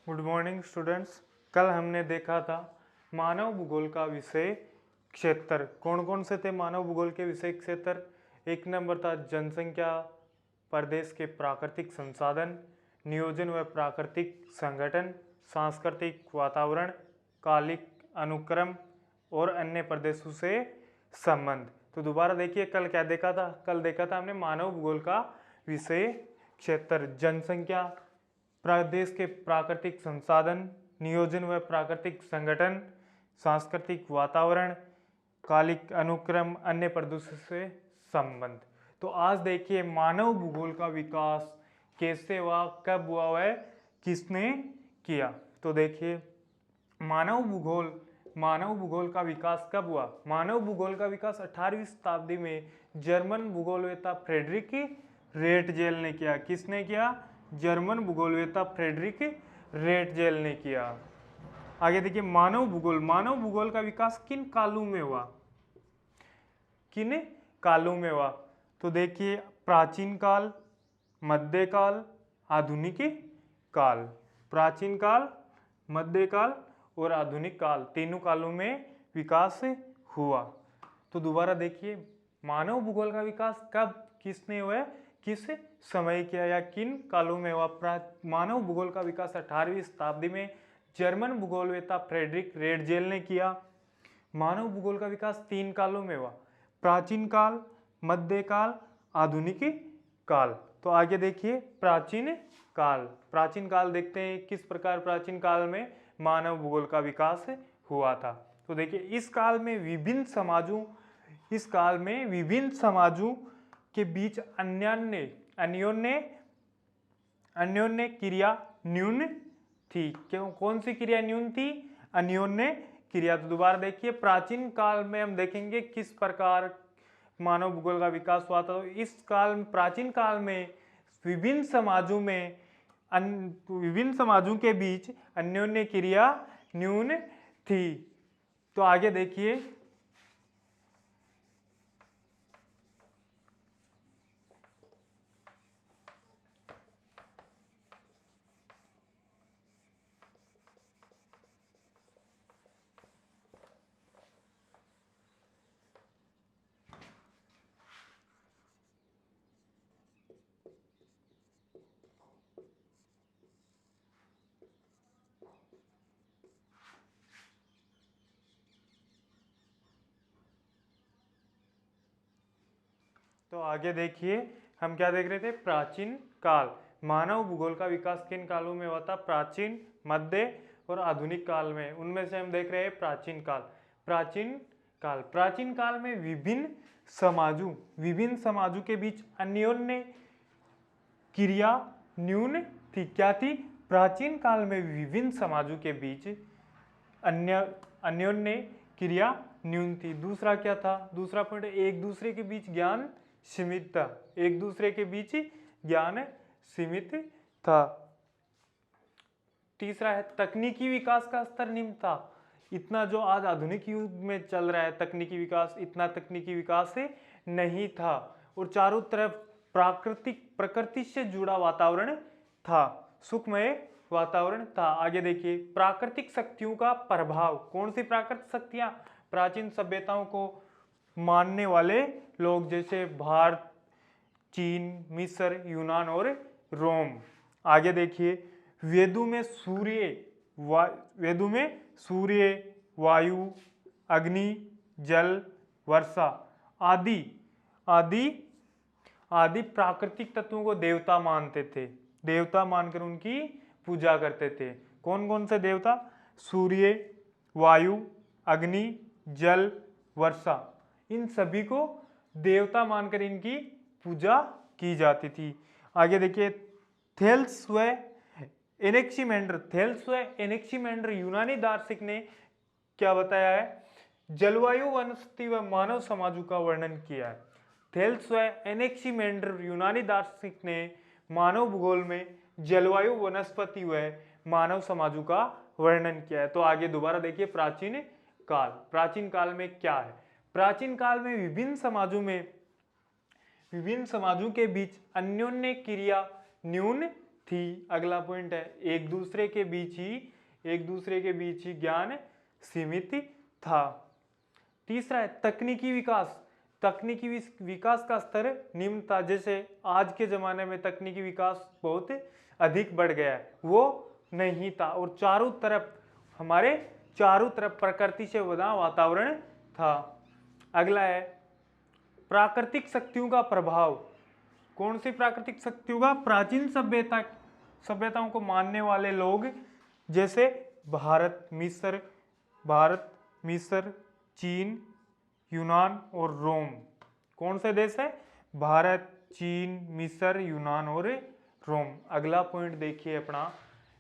Good morning students. कल हमने देखा था मानव भूगोल का विषय क्षेत्र। कौन कौन से थे मानव भूगोल के विषय क्षेत्र? एक नंबर था जनसंख्या, प्रदेश के प्राकृतिक संसाधन, नियोजन व प्राकृतिक संगठन, सांस्कृतिक वातावरण, कालिक अनुक्रम और अन्य प्रदेशों से संबंध। तो दोबारा देखिए, कल क्या देखा था? कल देखा था हमने मानव भूगोल का विषय क्षेत्र, जनसंख्या, प्रदेश के प्राकृतिक संसाधन, नियोजन व प्राकृतिक संगठन, सांस्कृतिक वातावरण, कालिक अनुक्रम, अन्य प्रदेशों से संबंध। तो आज देखिए मानव भूगोल का विकास कैसे हुआ, कब हुआ, वह किसने किया। तो देखिए मानव भूगोल का विकास कब हुआ? मानव भूगोल का विकास 18वीं शताब्दी में जर्मन भूगोलवेत्ता फ्रेडरिक रेटजेल ने किया। किसने किया? जर्मन भूगोलवेत्ता फ्रेडरिक रेटजेल ने किया। आगे देखिए मानव भूगोल का विकास किन कालों में हुआ? किन कालों में हुआ? तो देखिए प्राचीन काल, मध्यकाल, आधुनिक काल। प्राचीन काल, मध्यकाल और आधुनिक काल, तीनों कालों में विकास हुआ। तो दोबारा देखिए मानव भूगोल का विकास कब, किसने हुआ, किस समय किया या किन कालों में हुआ? मानव भूगोल का विकास 18वीं शताब्दी में जर्मन भूगोलवेत्ता फ्रेडरिक रेटजेल ने किया। मानव भूगोल का विकास 3 कालों में हुआ, प्राचीन काल, मध्यकाल, आधुनिक काल। तो आगे देखिए प्राचीन काल देखते हैं किस प्रकार प्राचीन काल में मानव भूगोल का विकास हुआ था। तो देखिए इस काल में विभिन्न समाजों के बीच अन्योन्य क्रिया न्यून थी। क्यों? कौन सी क्रिया न्यून थी? अन्योन्य क्रिया। तो दोबारा देखिए प्राचीन काल में हम देखेंगे किस प्रकार मानव भूगोल का विकास हुआ था। तो इस प्राचीन काल में विभिन्न समाजों के बीच अन्योन्य क्रिया न्यून थी। तो आगे देखिए हम क्या देख रहे थे? प्राचीन काल। मानव भूगोल का विकास किन कालों में हुआ था? प्राचीन, मध्य और आधुनिक काल में। उनमें से हम देख रहे हैं प्राचीन काल में विभिन्न समाजों के बीच अन्योन्य क्रिया न्यून थी। क्या थी? प्राचीन काल में विभिन्न समाजों के बीच अन्योन्य क्रिया न्यून थी। दूसरा क्या था? दूसरा पॉइंट, एक दूसरे के बीच ज्ञान सीमित था। एक दूसरे के बीच ज्ञान सीमित था। तीसरा है तकनीकी विकास का स्तर निम्न था। इतना जो आज आधुनिक युग में चल रहा है तकनीकी विकास, इतना तकनीकी विकास नहीं था। और चारों तरफ प्रकृति से जुड़ा वातावरण था, सुखमय वातावरण था। आगे देखिए प्राकृतिक शक्तियों का प्रभाव। कौन सी प्राकृतिक शक्तियां? प्राचीन सभ्यताओं को मानने वाले लोग जैसे भारत, चीन, मिस्र, यूनान और रोम। आगे देखिए वेदों में सूर्य, वायु, अग्नि, जल, वर्षा आदि प्राकृतिक तत्वों को देवता मानते थे। देवता मानकर उनकी पूजा करते थे। कौन कौन से देवता? सूर्य, वायु, अग्नि, जल, वर्षा। इन सभी को देवता मानकर इनकी पूजा की जाती थी। आगे देखिए थेल्स व एनेक्सीमेंडर यूनानी दार्शनिक ने क्या बताया है? जलवायु, वनस्पति व मानव समाजों का वर्णन किया है। थेल्स व एनेक्सीमेंडर यूनानी दार्शनिक ने मानव भूगोल में जलवायु, वनस्पति व मानव समाजों का वर्णन किया है। तो आगे दोबारा देखिए प्राचीन काल में क्या है? प्राचीन काल में विभिन्न समाजों के बीच अन्योन्य क्रिया न्यून थी। अगला पॉइंट है एक दूसरे के बीच ही ज्ञान सीमित था। तीसरा है तकनीकी विकास का स्तर निम्न था। जैसे आज के जमाने में तकनीकी विकास बहुत अधिक बढ़ गया है, वो नहीं था। और हमारे चारों तरफ प्रकृति से बना वातावरण था। अगला है प्राकृतिक शक्तियों का प्रभाव। कौन सी प्राकृतिक शक्तियों का? प्राचीन सभ्यताओं को मानने वाले लोग जैसे भारत, मिस्र, चीन, यूनान और रोम। कौन से देश है? भारत, चीन, मिस्र, यूनान और रोम। अगला पॉइंट देखिए अपना,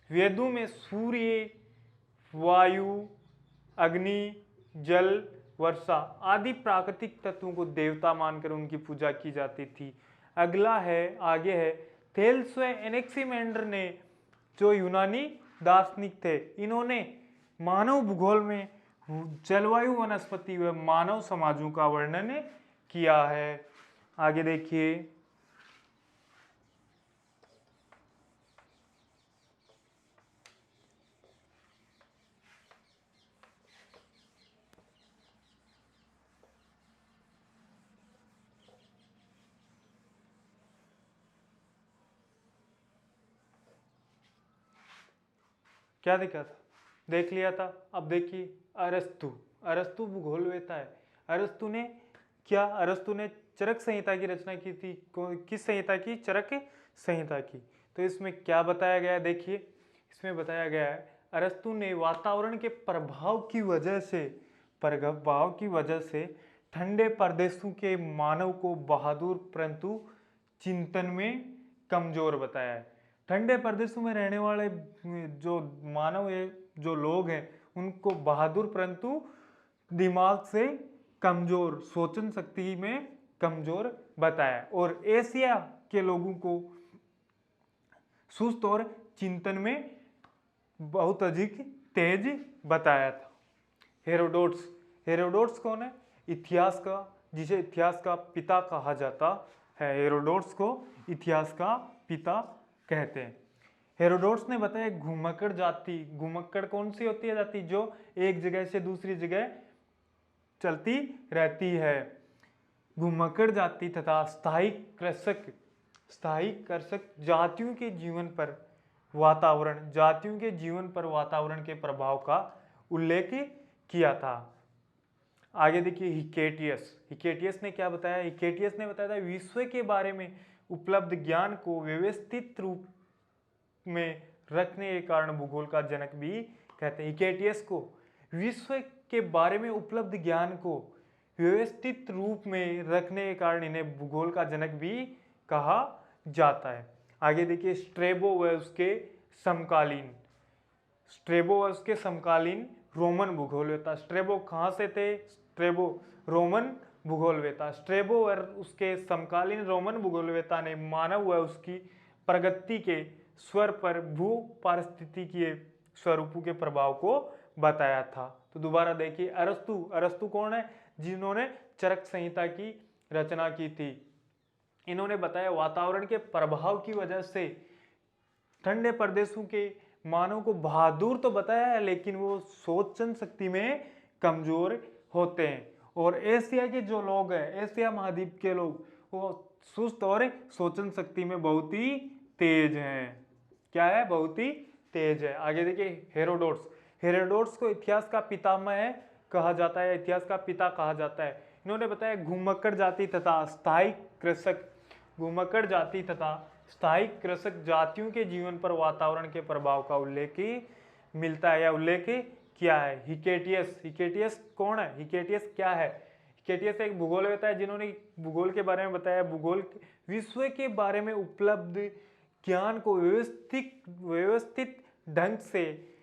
वेदों में सूर्य, वायु, अग्नि, जल, वर्षा आदि प्राकृतिक तत्वों को देवता मानकर उनकी पूजा की जाती थी। आगे है थेल्स व एनेक्सिमेंडर ने, जो यूनानी दार्शनिक थे, इन्होंने मानव भूगोल में जलवायु, वनस्पति व मानव समाजों का वर्णन किया है। आगे देखिए, क्या देखा था? देख लिया था। अब देखिए अरस्तु भूगोलवेत्ता है। अरस्तु ने चरक संहिता की रचना की थी। किस संहिता की? चरक संहिता की। तो इसमें क्या बताया गया है? देखिए, इसमें बताया गया है अरस्तु ने वातावरण के प्रभाव की वजह से ठंडे प्रदेशों के मानव को बहादुर परंतु चिंतन में कमजोर बताया है। ठंडे प्रदेशों में रहने वाले जो मानव है, जो लोग हैं, उनको बहादुर परंतु दिमाग से कमजोर, सोचन शक्ति में कमजोर बताया। और एशिया के लोगों को सुस्त और चिंतन में बहुत अधिक तेज बताया था। हेरोडोट्स कौन है? जिसे इतिहास का पिता कहा जाता है। हेरोडोट्स को इतिहास का पिता कहते हैं। हेरोडोट्स ने बताया घुमक्कड़ कौन सी होती है जाति? जो एक जगह से दूसरी जगह चलती रहती है। घुमक्कड़ जाति तथा स्थायी कृषक जातियों के जीवन पर वातावरण के प्रभाव का उल्लेख किया था। आगे देखिए हिकेटियस ने क्या बताया? हिकेटियस ने बताया था विश्व के बारे में उपलब्ध ज्ञान को व्यवस्थित रूप में रखने के कारण भूगोल का जनक भी कहते हैं। हिकेटियस को विश्व के बारे में उपलब्ध ज्ञान को व्यवस्थित रूप में रखने के कारण इन्हें भूगोल का जनक भी कहा जाता है। आगे देखिए स्ट्रेबो व उसके समकालीन रोमन भूगोलवेत्ता। स्ट्रेबो कहाँ से थे? Strabo Roman भूगोलवेत्ता। स्ट्रेबो और उसके समकालीन रोमन भूगोलवेत्ता ने मानव व उसकी प्रगति के स्वर पर भू पारिस्थितिकीय स्वरूपों के प्रभाव को बताया था। तो दोबारा देखिए अरस्तु कौन है? जिन्होंने चरक संहिता की रचना की थी। इन्होंने बताया वातावरण के प्रभाव की वजह से ठंडे प्रदेशों के मानव को बहादुर तो बताया है, लेकिन वो सोचन शक्ति में कमजोर होते हैं। और एशिया के जो लोग हैं, एशिया महाद्वीप के लोग, वो सुस्त और सोचन शक्ति में बहुत ही तेज हैं। क्या है? बहुत ही तेज है। आगे देखिए हेरोडोट्स को इतिहास का पितामह कहा जाता है, इतिहास का पिता कहा जाता है। इन्होंने बताया घुमक्कड़ जाति तथा स्थायी कृषक जातियों के जीवन पर वातावरण के प्रभाव का उल्लेख मिलता है या उल्लेख किया है। हिकेटियस कौन है? हिकेटियस क्या है? हिकेटियस एक भूगोलवेत्ता है जिन्होंने भूगोल के बारे में बताया। विश्व के बारे में उपलब्ध ज्ञान को व्यवस्थित ढंग से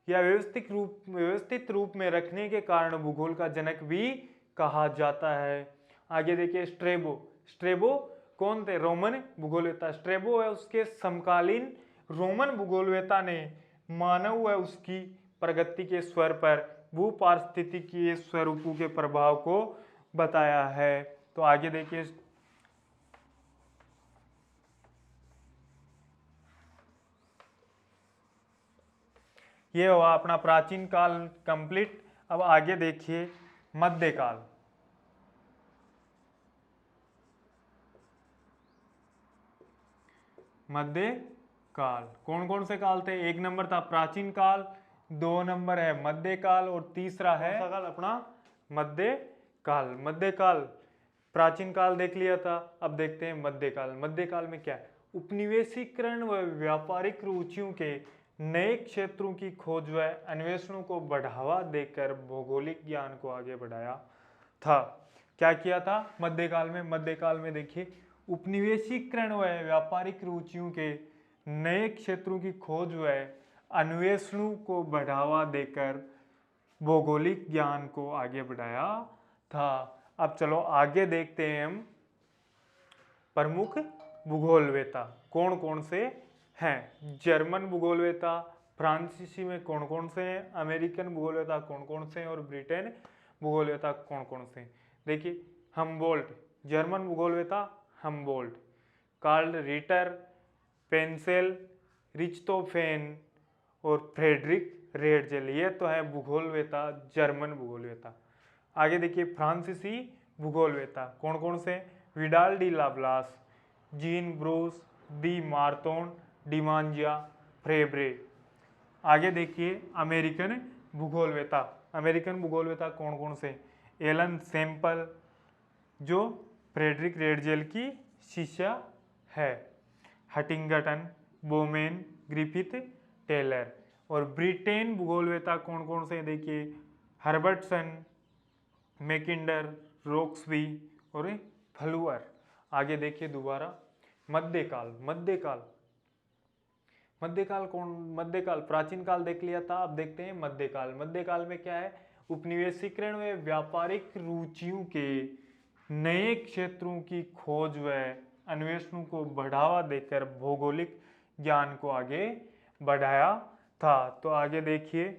या व्यवस्थित रूप में रखने के कारण भूगोल का जनक भी कहा जाता है। आगे देखिए स्ट्रेबो कौन थे? रोमन भूगोलवेत्ता। स्ट्रेबो है उसके समकालीन रोमन भूगोलवेत्ता ने मानव व उसकी प्रगति के स्वर पर भू पारिस्थितिकीय स्वरूपों के प्रभाव को बताया है। तो आगे देखिए ये हुआ अपना प्राचीन काल कंप्लीट। अब आगे देखिए मध्यकाल। मध्यकाल कौन कौन से काल थे? एक नंबर था प्राचीन काल, 2 नंबर है मध्यकाल और तीसरा है काल अपना मध्यकाल। मध्यकाल प्राचीन काल देख लिया था, अब देखते हैं मध्यकाल। मध्यकाल में क्या है? उपनिवेशीकरण व व्यापारिक रुचियों के नए क्षेत्रों की खोज व अन्वेषणों को बढ़ावा देकर भौगोलिक ज्ञान को आगे बढ़ाया था। क्या किया था मध्यकाल में? मध्यकाल में देखिए उपनिवेशीकरण व व्यापारिक रुचियों के नए क्षेत्रों की खोज व अन्वेषणों को बढ़ावा देकर भौगोलिक ज्ञान को आगे बढ़ाया था। अब चलो आगे देखते हैं हम प्रमुख भूगोलवेता कौन कौन से हैं। जर्मन भूगोलवेता, फ्रांसीसी में कौन कौन से हैं, अमेरिकन भूगोलवेता कौन कौन से हैं और ब्रिटेन भूगोलवेता कौन कौन से हैं। देखिए हमबोल्ट जर्मन भूगोलवेता, हमबोल्ट, कार्ल रिटर, पेंसेल, रिच्टोफेन और फ्रेडरिक रेडजेल, ये तो है भूगोलवेता जर्मन भूगोलवेता। आगे देखिए फ्रांसीसी भूगोलवेता कौन कौन से? Vidal de la Blache, Jean Brunhes, de Martonne, Demangeon, Febvre. आगे देखिए अमेरिकन भूगोलवेता। अमेरिकन भूगोलवेता कौन कौन से? एलन सैम्पल जो फ्रेडरिक रेडजेल की शिष्य है, हटिंगटन, बोमेन, ग्रिफिथ, टेलर। और ब्रिटेन भूगोलवेता कौन कौन से? देखिए हर्बर्टसन, मैकिंडर, रोक्सबी और फ्लूअर। आगे देखिए दोबारा मध्यकाल। मध्यकाल मध्यकाल कौन? मध्यकाल प्राचीन काल देख लिया था, अब देखते हैं मध्यकाल। मध्यकाल में क्या है? उपनिवेशीकरण व व्यापारिक रुचियों के नए क्षेत्रों की खोज व अन्वेषणों को बढ़ावा देकर भौगोलिक ज्ञान को आगे बढ़ाया था। तो आगे देखिए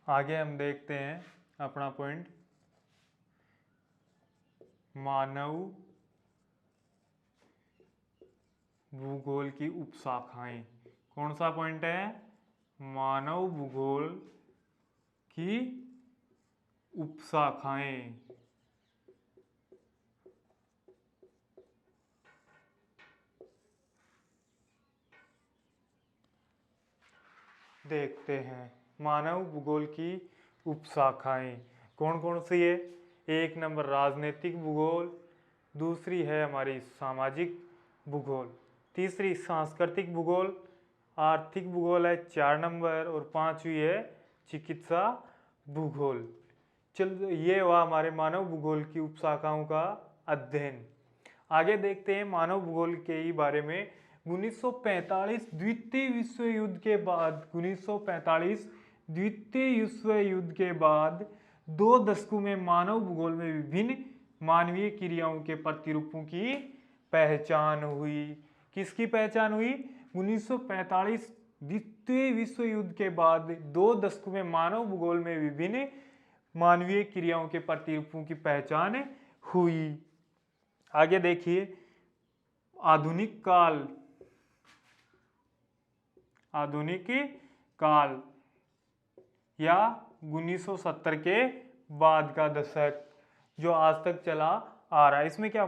आगे हम देखते हैं अपना पॉइंट मानव भूगोल की उपशाखाएं। कौन सा पॉइंट है? मानव भूगोल की उपशाखाएं। देखते हैं मानव भूगोल की उपशाखाएं कौन कौन सी है। एक नंबर राजनीतिक भूगोल, दूसरी है हमारी सामाजिक भूगोल, तीसरी सांस्कृतिक भूगोल, आर्थिक भूगोल है 4 नंबर और 5वीं है चिकित्सा भूगोल। चल ये हुआ हमारे मानव भूगोल की उपशाखाओं का अध्ययन। आगे देखते हैं मानव भूगोल के ही बारे में। 1945 द्वितीय विश्व युद्ध के बाद 1945 द्वितीय विश्व युद्ध के बाद 2 दशकों में मानव भूगोल में विभिन्न मानवीय क्रियाओं के प्रतिरूपों की पहचान हुई। किसकी पहचान हुई? 1945 द्वितीय विश्व युद्ध के बाद 2 दशकों में मानव भूगोल में विभिन्न मानवीय क्रियाओं के प्रतिरूपों की पहचान हुई। आगे देखिए आधुनिक काल। आधुनिक काल या 1970 के बाद का दशक जो आज तक चला आ रहा है। इसमें क्या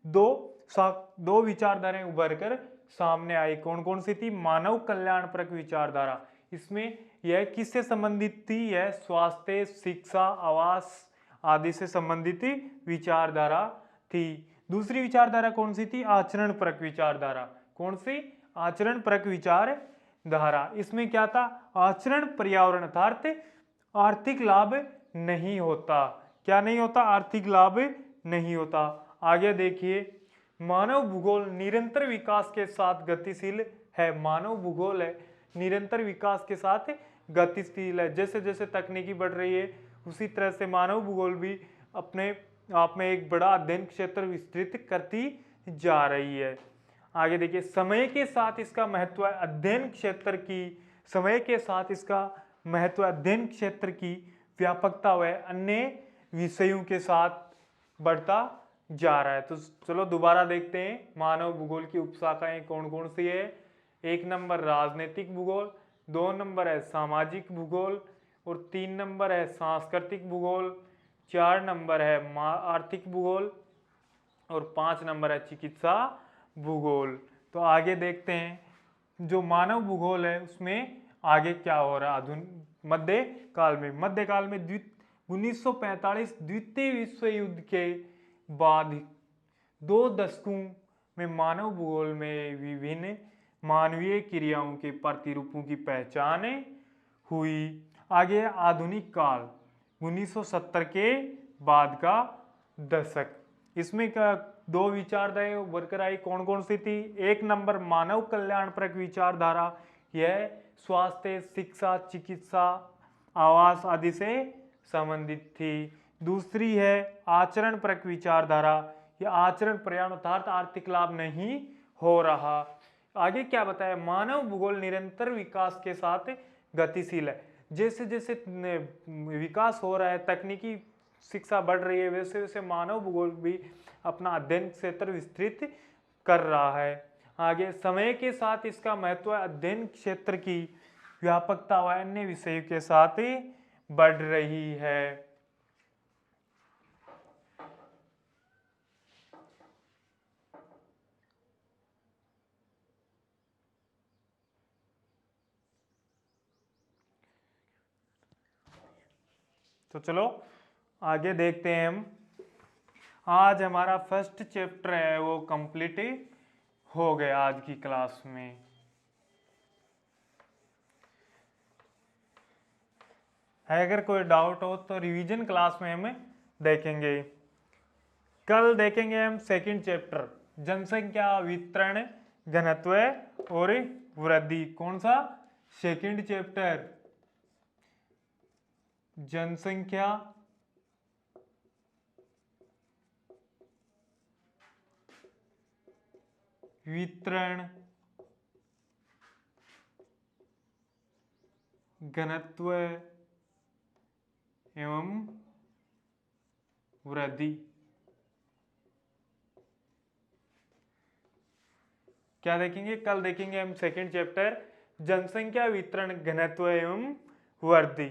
दो विचारधाराएं उभर कर सामने आई। कौन कौन सी थी? मानव कल्याणपरक विचारधारा। इसमें यह किससे संबंधित थी? यह स्वास्थ्य, शिक्षा, आवास आदि से संबंधित विचारधारा थी। दूसरी विचारधारा कौन सी थी? आचरण परक विचारधारा। कौन सी? आचरण परक विचारधारा। इसमें क्या था? आचरण पर्यावरण अर्थात आर्थिक लाभ नहीं होता। क्या नहीं होता? आर्थिक लाभ नहीं होता। आगे देखिए मानव भूगोल निरंतर विकास के साथ गतिशील है। मानव भूगोल है निरंतर विकास के साथ गतिशील है। जैसे जैसे तकनीकी बढ़ रही है उसी तरह से मानव भूगोल भी अपने आप में एक बड़ा अध्ययन क्षेत्र विस्तृत करती जा रही है। आगे देखिए, समय के साथ इसका महत्व अध्ययन क्षेत्र की समय के साथ इसका महत्व अध्ययन क्षेत्र की व्यापकता व अन्य विषयों के साथ बढ़ता जा रहा है। तो चलो दोबारा देखते हैं मानव भूगोल की उपशाखाएं कौन कौन सी है। 1 नंबर राजनीतिक भूगोल, 2 नंबर है सामाजिक भूगोल और 3 नंबर है सांस्कृतिक भूगोल, 4 नंबर है आर्थिक भूगोल और 5 नंबर है चिकित्सा भूगोल। तो आगे देखते हैं जो मानव भूगोल है उसमें आगे क्या हो रहा है आधुनिक मध्यकाल में। मध्यकाल में 1945 द्वितीय विश्व युद्ध के बाद 2 दशकों में मानव भूगोल में विभिन्न मानवीय क्रियाओं के प्रतिरूपों की पहचान हुई। आगे आधुनिक काल 1970 के बाद का दशक, इसमें का 2 विचारधाराएं उभरकर आई, कौन कौन सी थी। 1 नंबर मानव कल्याणपरक विचारधारा, यह स्वास्थ्य, शिक्षा, चिकित्सा, आवास आदि से संबंधित थी। दूसरी है आचरणपरक विचारधारा, यह आचरण पर्यावरण अर्थात आर्थिक लाभ नहीं हो रहा। आगे क्या बताया, मानव भूगोल निरंतर विकास के साथ गतिशील है। जैसे जैसे विकास हो रहा है, तकनीकी शिक्षा बढ़ रही है, वैसे वैसे मानव भूगोल भी अपना अध्ययन क्षेत्र विस्तृत कर रहा है। आगे समय के साथ इसका महत्व अध्ययन क्षेत्र की व्यापकता व अन्य विषयों के साथ ही बढ़ रही है। तो चलो आगे देखते हैं हम। आज हमारा फर्स्ट चैप्टर है वो कंप्लीट हो गया आज की क्लास में। है अगर कोई डाउट हो तो रिवीजन क्लास में हम देखेंगे। कल देखेंगे हम सेकंड चैप्टर जनसंख्या वितरण घनत्व और वृद्धि। कौन सा? सेकंड चैप्टर जनसंख्या वितरण घनत्व एवं वृद्धि। क्या देखेंगे? कल देखेंगे हम सेकंड चैप्टर जनसंख्या वितरण घनत्व एवं वृद्धि।